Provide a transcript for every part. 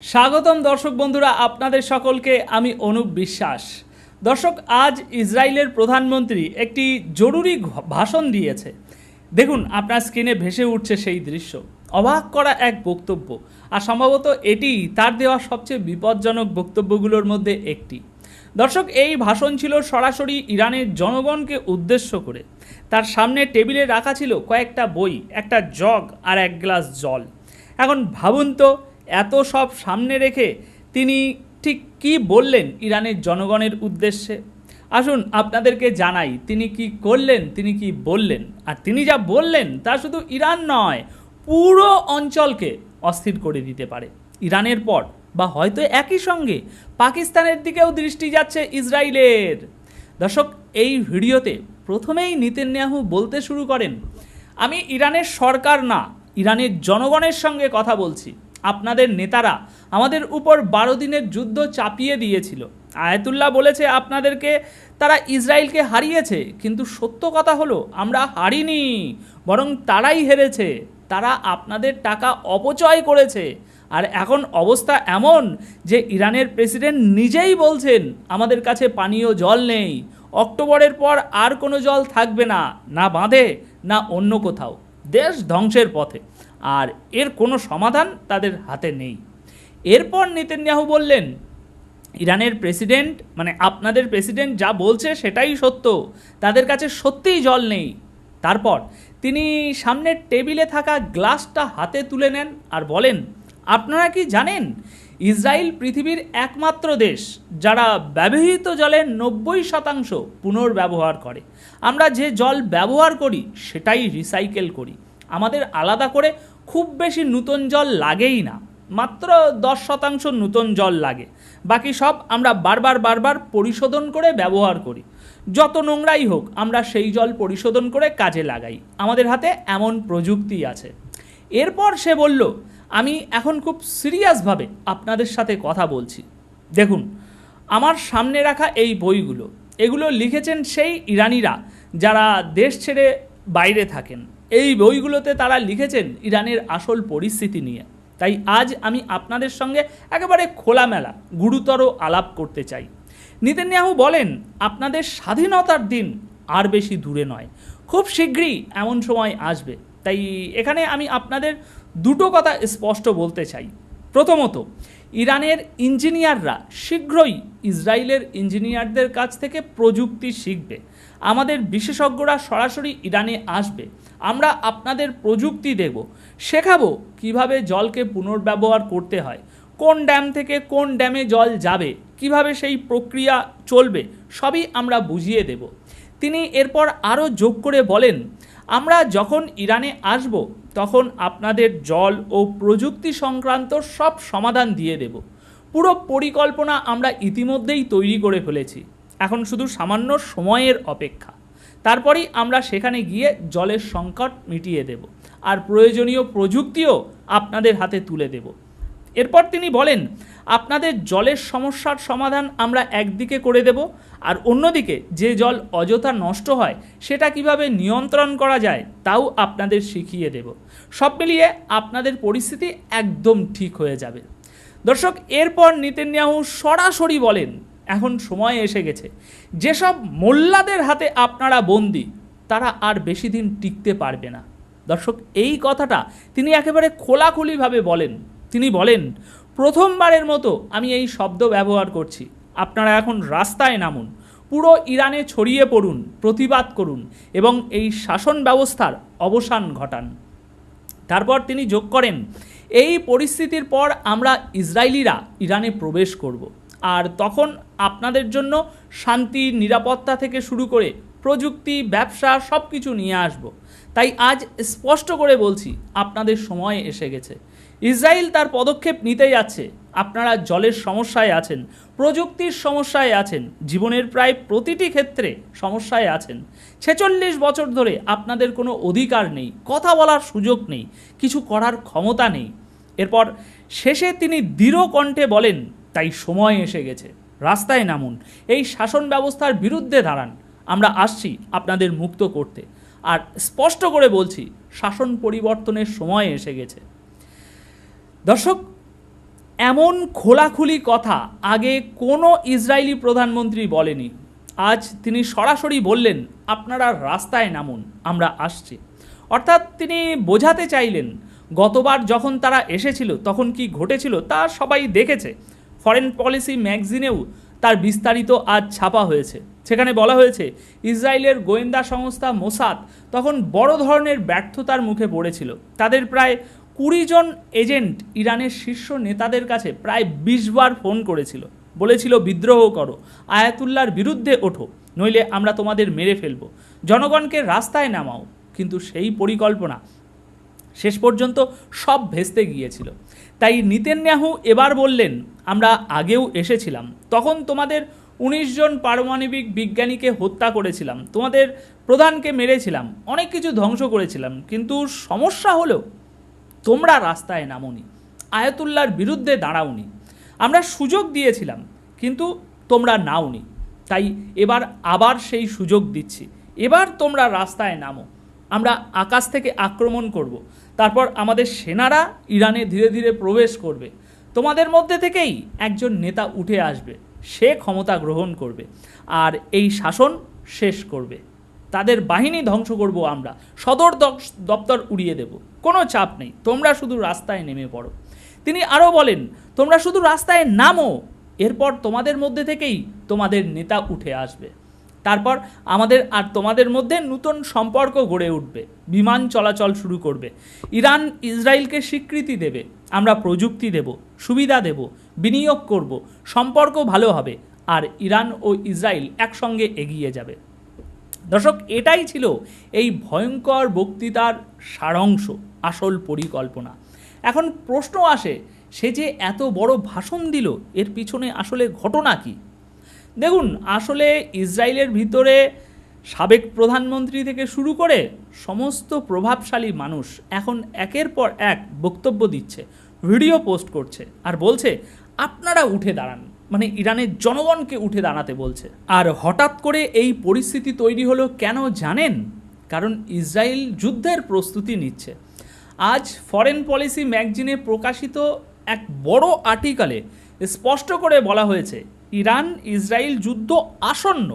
স্বাগতম দর্শক বন্ধুরা, আপনাদের সকলকে আমি অনুপ বিশ্বাস। দর্শক, আজ ইসরায়েলের প্রধানমন্ত্রী একটি জরুরি ভাষণ দিয়েছে। দেখুন, আপনার স্ক্রিনে ভেসে উঠছে সেই দৃশ্য। অবাক করা এক বক্তব্য, আর সম্ভবত এটি তার দেওয়া সবচেয়ে বিপজ্জনক বক্তব্যগুলোর মধ্যে একটি। দর্শক, এই ভাষণ ছিল সরাসরি ইরানের জনগণকে উদ্দেশ্য করে। তার সামনে টেবিলে রাখা ছিল কয়েকটা বই, একটা জগ আর এক গ্লাস জল। এখন ভাবুন তো, এত সব সামনে রেখে তিনি ঠিক কি বললেন ইরানের জনগণের উদ্দেশ্যে। আসুন আপনাদেরকে জানাই তিনি কি করলেন, তিনি কি বললেন। আর তিনি যা বললেন তা শুধু ইরান নয়, পুরো অঞ্চলকে অস্থির করে দিতে পারে। ইরানের পর বা হয়তো একই সঙ্গে পাকিস্তানের দিকেও দৃষ্টি যাচ্ছে ইসরায়েলের। দর্শক, এই ভিডিওতে প্রথমেই নেতানিয়াহু বলতে শুরু করেন, আমি ইরানের সরকার না, ইরানের জনগণের সঙ্গে কথা বলছি। আপনাদের নেতারা আমাদের উপর 12 দিনের যুদ্ধ চাপিয়ে দিয়েছিল। আয়াতুল্লাহ বলেছে আপনাদেরকে তারা ইসরায়েলকে হারিয়েছে, কিন্তু সত্য কথা হলো আমরা হারিনি, বরং তারাই হেরেছে। তারা আপনাদের টাকা অপচয় করেছে। আর এখন অবস্থা এমন যে ইরানের প্রেসিডেন্ট নিজেই বলছেন আমাদের কাছে পানীয় জল নেই। অক্টোবরের পর আর কোনো জল থাকবে না, না বাঁধে না অন্য কোথাও। দেশ ধ্বংসের পথে, আর এর কোনো সমাধান তাদের হাতে নেই। এরপর নেতানিয়াহু বললেন, ইরানের প্রেসিডেন্ট মানে আপনাদের প্রেসিডেন্ট যা বলছে সেটাই সত্য, তাদের কাছে সত্যিই জল নেই। তারপর তিনি সামনের টেবিলে থাকা গ্লাসটা হাতে তুলে নেন আর বলেন, আপনারা কি জানেন ইসরায়েল পৃথিবীর একমাত্র দেশ যারা ব্যবহৃত জলের 90% পুনর্ব্যবহার করে। আমরা যে জল ব্যবহার করি সেটাই রিসাইকেল করি। আমাদের আলাদা করে খুব বেশি নূতন জল লাগেই না, মাত্র 10% নূতন জল লাগে। বাকি সব আমরা বারবার পরিশোধন করে ব্যবহার করি। যত নোংরাই হোক আমরা সেই জল পরিশোধন করে কাজে লাগাই। আমাদের হাতে এমন প্রযুক্তি আছে। এরপর সে বলল, আমি এখন খুব সিরিয়াসভাবে আপনাদের সাথে কথা বলছি। দেখুন, আমার সামনে রাখা এই বইগুলো, এগুলো লিখেছেন সেই ইরানিরা যারা দেশ ছেড়ে বাইরে থাকেন। এই বইগুলোতে তারা লিখেছেন ইরানের আসল পরিস্থিতি নিয়ে। তাই আজ আমি আপনাদের সঙ্গে একেবারে খোলামেলা গুরুতর আলাপ করতে চাই। নেতানিয়াহু বলেন, আপনাদের স্বাধীনতার দিন আর বেশি দূরে নয়, খুব শীঘ্রই এমন সময় আসবে। তাই এখানে আমি আপনাদের দুটো কথা স্পষ্ট বলতে চাই। প্রথমত, ইরানের ইঞ্জিনিয়াররা শীঘ্রই ইসরায়েলের ইঞ্জিনিয়ারদের কাছ থেকে প্রযুক্তি শিখবে। আমাদের বিশেষজ্ঞরা সরাসরি ইরানে আসবে। আমরা আপনাদের প্রযুক্তি দেব, শেখাবো কিভাবে জলকে পুনর্ব্যবহার করতে হয়, কোন ড্যাম থেকে কোন ড্যামে জল যাবে, কিভাবে সেই প্রক্রিয়া চলবে, সবই আমরা বুঝিয়ে দেব। তিনি এরপর আরও যোগ করে বলেন, আমরা যখন ইরানে আসব তখন আপনাদের জল ও প্রযুক্তি সংক্রান্ত সব সমাধান দিয়ে দেব। পুরো পরিকল্পনা আমরা ইতিমধ্যেই তৈরি করে ফেলেছি, এখন শুধু সামান্য সময়ের অপেক্ষা। তারপরেই আমরা সেখানে গিয়ে জলের সংকট মিটিয়ে দেব, আর প্রয়োজনীয় প্রযুক্তিও আপনাদের হাতে তুলে দেব। এরপর তিনি বলেন, আপনাদের জলের সমস্যার সমাধান আমরা একদিকে করে দেব, আর অন্যদিকে যে জল অযথা নষ্ট হয় সেটা কিভাবে নিয়ন্ত্রণ করা যায় তাও আপনাদের শিখিয়ে দেব। সব মিলিয়ে আপনাদের পরিস্থিতি একদম ঠিক হয়ে যাবে। দর্শক, এরপর নেতানিয়াহু সরাসরি বলেন, এখন সময় এসে গেছে, যেসব মোল্লাদের হাতে আপনারা বন্দী তারা আর বেশি দিন টিকতে পারবে না। দর্শক, এই কথাটা তিনি একেবারে খোলাখুলিভাবে বলেন। তিনি বলেন, প্রথমবারের মতো আমি এই শব্দ ব্যবহার করছি, আপনারা এখন রাস্তায় নামুন, পুরো ইরানে ছড়িয়ে পড়ুন, প্রতিবাদ করুন এবং এই শাসন ব্যবস্থার অবসান ঘটান। তারপর তিনি যোগ করেন, এই পরিস্থিতির পর আমরা ইসরায়েলিরা ইরানে প্রবেশ করব, আর তখন আপনাদের জন্য শান্তি, নিরাপত্তা থেকে শুরু করে প্রযুক্তি, ব্যবসা সব কিছু নিয়ে আসব। তাই আজ স্পষ্ট করে বলছি, আপনাদের সময় এসে গেছে। ইসরায়েল তার পদক্ষেপ নিতে যাচ্ছে। আপনারা জলের সমস্যায় আছেন, প্রযুক্তির সমস্যায় আছেন, জীবনের প্রায় প্রতিটি ক্ষেত্রে সমস্যায় আছেন। 46 বছর ধরে আপনাদের কোনো অধিকার নেই, কথা বলার সুযোগ নেই, কিছু করার ক্ষমতা নেই। এরপর শেষে তিনি দৃঢ় কণ্ঠে বলেন, তাই সময় এসে গেছে, রাস্তায় নামুন, এই শাসন ব্যবস্থার বিরুদ্ধে দাঁড়ান, আমরা আসছি আপনাদের মুক্ত করতে। আর স্পষ্ট করে বলছি, শাসন পরিবর্তনের সময় এসে গেছে। দর্শক, এমন খোলাখুলি কথা আগে কোনো ইসরায়েলি প্রধানমন্ত্রী বলেনি। আজ তিনি সরাসরি বললেন, আপনারা রাস্তায় নামুন, আমরা আসছি। অর্থাৎ তিনি বোঝাতে চাইলেন, গতবার যখন তারা এসেছিল তখন কি ঘটেছিল তা সবাই দেখেছে। ফরেন পলিসি ম্যাগাজিনেও তার বিস্তারিত আজ ছাপা হয়েছে। সেখানে বলা হয়েছে ইসরায়েলের গোয়েন্দা সংস্থা মোসাদ তখন বড় ধরনের ব্যর্থতার মুখে পড়েছিল। তাদের প্রায় 20 জন এজেন্ট ইরানের শীর্ষ নেতাদের কাছে প্রায় 20 বার ফোন করেছিল, বলেছিল বিদ্রোহ করো, আয়াতুল্লাহর বিরুদ্ধে ওঠো, নইলে আমরা তোমাদের মেরে ফেলবো, জনগণকে রাস্তায় নামাও। কিন্তু সেই পরিকল্পনা শেষ পর্যন্ত সব ভেস্তে গিয়েছিল। তাই নেতানিয়াহু এবার বললেন, আমরা আগেও এসেছিলাম, তখন তোমাদের 19 জন পারমাণবিক বিজ্ঞানীকে হত্যা করেছিলাম, তোমাদের প্রধানকে মেরেছিলাম, অনেক কিছু ধ্বংস করেছিলাম, কিন্তু সমস্যা হলো তোমরা রাস্তায় নামোনি, আয়াতুল্লাহর বিরুদ্ধে দাঁড়াওনি। আমরা সুযোগ দিয়েছিলাম কিন্তু তোমরা নাওনি, তাই এবার আবার সেই সুযোগ দিচ্ছি, এবার তোমরা রাস্তায় নামো, আমরা আকাশ থেকে আক্রমণ করব। তারপর আমাদের সেনারা ইরানে ধীরে ধীরে প্রবেশ করবে, তোমাদের মধ্যে থেকেই একজন নেতা উঠে আসবে, সে ক্ষমতা গ্রহণ করবে আর এই শাসন শেষ করবে, তাদের বাহিনী ধ্বংস করব, আমরা সদর দপ্তর উড়িয়ে দেব, কোনো চাপ নেই, তোমরা শুধু রাস্তায় নেমে পড়ো। তিনি আরও বলেন, তোমরা শুধু রাস্তায় নামো, এরপর তোমাদের মধ্যে থেকেই তোমাদের নেতা উঠে আসবে, তারপর আমাদের আর তোমাদের মধ্যে নতুন সম্পর্ক গড়ে উঠবে, বিমান চলাচল শুরু করবে, ইরান ইসরায়েলকে স্বীকৃতি দেবে, আমরা প্রযুক্তি দেব, সুবিধা দেব, বিনিয়োগ করব, সম্পর্ক ভালো হবে আর ইরান ও ইসরায়েল একসঙ্গে এগিয়ে যাবে। দর্শক, এটাই ছিল এই ভয়ঙ্কর বক্তৃতার সারাংশ, আসল পরিকল্পনা। এখন প্রশ্ন আসে, সে যে এত বড় ভাষণ দিল, এর পিছনে আসলে ঘটনা কি? দেখুন, আসলে ইসরায়েলের ভিতরে সাবেক প্রধানমন্ত্রী থেকে শুরু করে সমস্ত প্রভাবশালী মানুষ এখন একের পর এক বক্তব্য দিচ্ছে, ভিডিও পোস্ট করছে আর বলছে আপনারা উঠে দাঁড়ান, মানে ইরানের জনগণকে উঠে দাঁড়াতে বলছে। আর হঠাৎ করে এই পরিস্থিতি তৈরি হলো কেন জানেন? কারণ ইসরায়েল যুদ্ধের প্রস্তুতি নিচ্ছে। আজ ফরেন পলিসি ম্যাগাজিনে প্রকাশিত এক বড় আর্টিকেলে স্পষ্ট করে বলা হয়েছে, ইরান ইসরায়েল যুদ্ধ আসন্ন,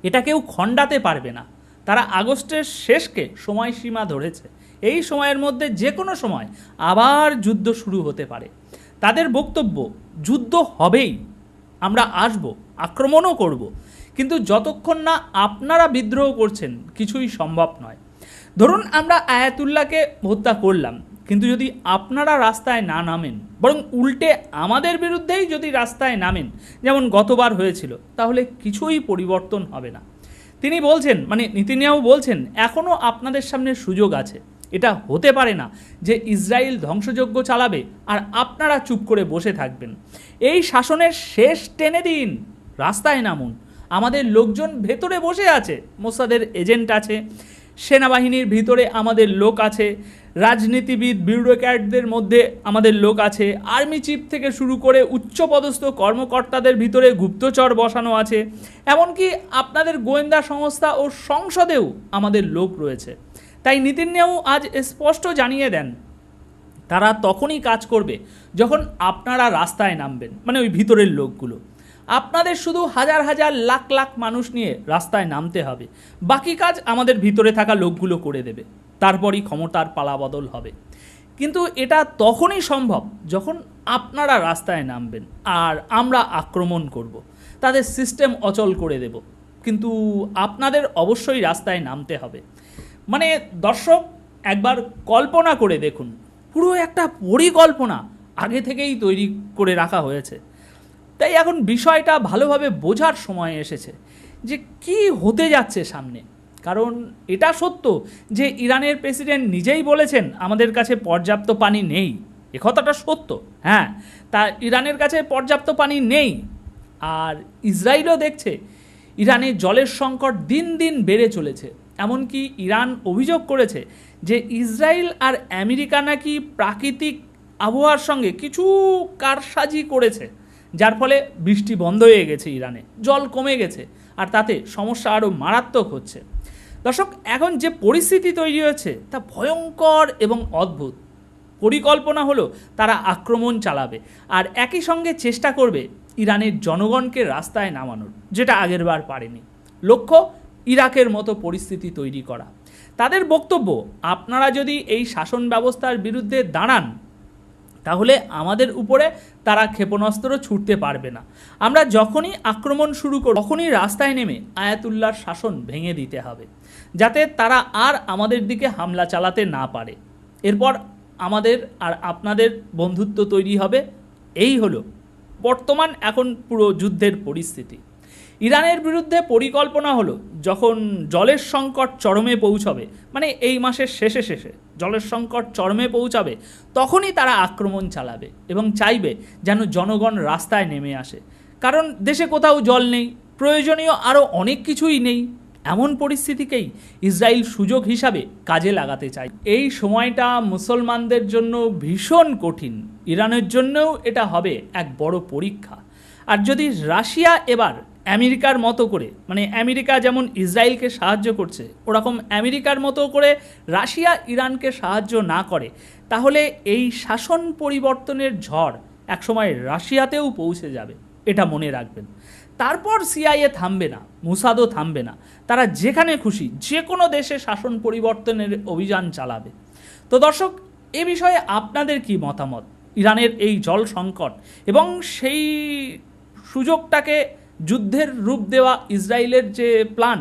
এটা কেউ খণ্ডাতে পারবে না। তারা আগস্টের শেষকে সময়সীমা ধরেছে, এই সময়ের মধ্যে যে কোনো সময় আবার যুদ্ধ শুরু হতে পারে। তাদের বক্তব্য, যুদ্ধ হবেই, আমরা আসব, আক্রমণও করব, কিন্তু যতক্ষণ না আপনারা বিদ্রোহ করছেন কিছুই সম্ভব নয়। ধরুন আমরা আয়াতুল্লাহকে হত্যা করলাম, কিন্তু যদি আপনারা রাস্তায় না নামেন, বরং উল্টে আমাদের বিরুদ্ধেই যদি রাস্তায় নামেন, যেমন গতবার হয়েছিল, তাহলে কিছুই পরিবর্তন হবে না। তিনি বলছেন, মানে নেতানিয়াহু বলছেন, এখনও আপনাদের সামনে সুযোগ আছে। এটা হতে পারে না যে ইসরায়েল ধ্বংসযজ্ঞ চালাবে আর আপনারা চুপ করে বসে থাকবেন। এই শাসনের শেষ টেনে দিন, রাস্তায় নামুন। আমাদের লোকজন ভেতরে বসে আছে, মোসাদের এজেন্ট আছে, সেনাবাহিনীর ভিতরে আমাদের লোক আছে, রাজনীতিবিদ বিউরোক্র্যাটদের মধ্যে আমাদের লোক আছে, আর্মি চিফ থেকে শুরু করে উচ্চপদস্থ কর্মকর্তাদের ভিতরে গুপ্তচর বসানো আছে, এমনকি আপনাদের গোয়েন্দা সংস্থা ও সংসদেও আমাদের লোক রয়েছে। তাই নেতানিয়াহু আজ স্পষ্ট জানিয়ে দেন, তারা তখনই কাজ করবে যখন আপনারা রাস্তায় নামবেন, মানে ওই ভিতরের লোকগুলো। আপনাদের শুধু হাজার হাজার লাখ লাখ মানুষ নিয়ে রাস্তায় নামতে হবে, বাকি কাজ আমাদের ভিতরে থাকা লোকগুলো করে দেবে, তারপরই ক্ষমতার পালাবদল হবে। কিন্তু এটা তখনই সম্ভব যখন আপনারা রাস্তায় নামবেন আর আমরা আক্রমণ করব, তাদের সিস্টেম অচল করে দেব, কিন্তু আপনাদের অবশ্যই রাস্তায় নামতে হবে। মানে দর্শক, একবার কল্পনা করে দেখুন, পুরো একটা পরিকল্পনা আগে থেকেই তৈরি করে রাখা হয়েছে। তাই এখন বিষয়টা ভালোভাবে বোঝার সময় এসেছে যে কি হতে যাচ্ছে সামনে। কারণ এটা সত্য যে ইরানের প্রেসিডেন্ট নিজেই বলেছেন আমাদের কাছে পর্যাপ্ত পানি নেই, এ কথাটা সত্য। হ্যাঁ, তা ইরানের কাছে পর্যাপ্ত পানি নেই, আর ইসরায়েলও দেখছে ইরানের জলের সংকট দিন দিন বেড়ে চলেছে। এমনকি ইরান অভিযোগ করেছে যে ইসরায়েল আর আমেরিকা নাকি প্রাকৃতিক আবহাওয়ার সঙ্গে কিছু কারসাজি করেছে, যার ফলে বৃষ্টি বন্ধ হয়ে গেছে, ইরানে জল কমে গেছে, আর তাতে সমস্যা আরও মারাত্মক হচ্ছে। দর্শক, এখন যে পরিস্থিতি তৈরি হয়েছে তা ভয়ঙ্কর এবং অদ্ভুত। পরিকল্পনা হলো তারা আক্রমণ চালাবে আর একই সঙ্গে চেষ্টা করবে ইরানের জনগণকে রাস্তায় নামানোর, যেটা আগেরবার পারেনি। লক্ষ্য ইরাকের মতো পরিস্থিতি তৈরি করা। তাদের বক্তব্য, আপনারা যদি এই শাসন ব্যবস্থার বিরুদ্ধে দাঁড়ান তাহলে আমাদের উপরে তারা ক্ষেপণাস্ত্র ছুটতে পারবে না। আমরা যখনই আক্রমণ শুরু করব তখনই রাস্তায় নেমে আয়াতুল্লাহর শাসন ভেঙে দিতে হবে, যাতে তারা আর আমাদের দিকে হামলা চালাতে না পারে। এরপর আমাদের আর আপনাদের বন্ধুত্ব তৈরি হবে। এই হলো বর্তমান এখন পুরো যুদ্ধের পরিস্থিতি। ইরানের বিরুদ্ধে পরিকল্পনা হলো যখন জলের সংকট চরমে পৌঁছবে, মানে এই মাসের শেষে জলের সংকট চরমে পৌঁছাবে, তখনই তারা আক্রমণ চালাবে এবং চাইবে যেন জনগণ রাস্তায় নেমে আসে। কারণ দেশে কোথাও জল নেই, প্রয়োজনীয় আরও অনেক কিছুই নেই। এমন পরিস্থিতিকেই ইসরায়েল সুযোগ হিসাবে কাজে লাগাতে চায়। এই সময়টা মুসলমানদের জন্য ভীষণ কঠিন, ইরানের জন্যও এটা হবে এক বড় পরীক্ষা। আর যদি রাশিয়া এবার আমেরিকার মতো করে, মানে আমেরিকা যেমন ইসরায়েলকে সাহায্য করছে ওরকম আমেরিকার মতো করে রাশিয়া ইরানকে সাহায্য না করে, তাহলে এই শাসন পরিবর্তনের ঝড় একসময় রাশিয়াতেও পৌঁছে যাবে, এটা মনে রাখবেন। তারপর সিআইএ থামবে না, মুসাদও থামবে না, তারা যেখানে খুশি যে কোনো দেশে শাসন পরিবর্তনের অভিযান চালাবে। তো দর্শক, এ বিষয়ে আপনাদের কি মতামত? ইরানের এই জল সংকট এবং সেই সুযোগটাকে যুদ্ধের রূপ দেওয়া ইসরায়েলের যে প্ল্যান,